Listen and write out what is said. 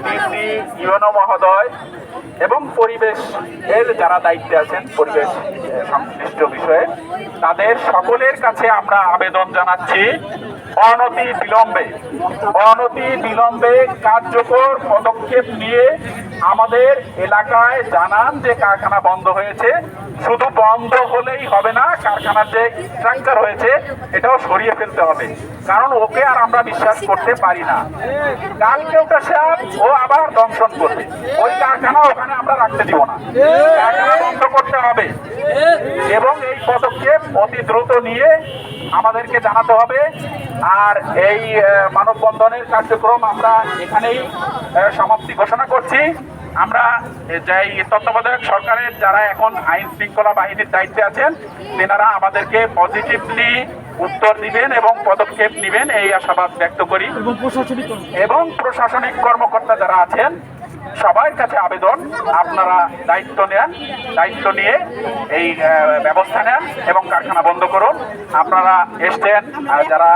DC YONO মহোদয় এবং পরিবেশ এর যারা দায়িত্বে আছেন পরিবেশ সংশ্লিষ্ট বিষয়ে তাদের সকলের কাছে আমরা আবেদন জানাচ্ছি অনতি বিলম্বে কার্যকর পদক্ষেপ নিয়ে আমাদের এলাকায় জানান যে কারখানা বন্ধ হয়েছে। শুধু বন্ধ হলেই হবে না, কারখানার যে স্ট্রাকচার হয়েছে এটাও সরিয়ে ফেলতে হবে, কারণ ওকে আর আমরা বিশ্বাস করতে পারি না। কালকে ওটা সাপ ও আবার দংশন করবে, ওই কারখানা ওখানে আমরা রাখতে দিব না, কারখানা বন্ধ করতে হবে এবং এই পদক্ষেপ অতি দ্রুত নিয়ে আমাদেরকে জানাতে হবে। আর এই মানববন্ধনের কার্যক্রম আমরা এখানেই সমাপ্তি ঘোষণা করছি। আমরা যাই তত্ত্বাবধায়ক সরকারের যারা এখন আইন শৃঙ্খলা বাহিনীর দায়িত্বে আছেন তেনারা আমাদেরকে পজিটিভলি উত্তর দিবেন এবং পদক্ষেপ নেবেন এই আশাবাদ ব্যক্ত করি। এবং প্রশাসনিক কর্মকর্তা যারা আছেন সবার কাছে আবেদন, আপনারা দায়িত্ব নিয়ে এই ব্যবস্থা নেন এবং কারখানা বন্ধ করুন। আপনারা এসছেন যারা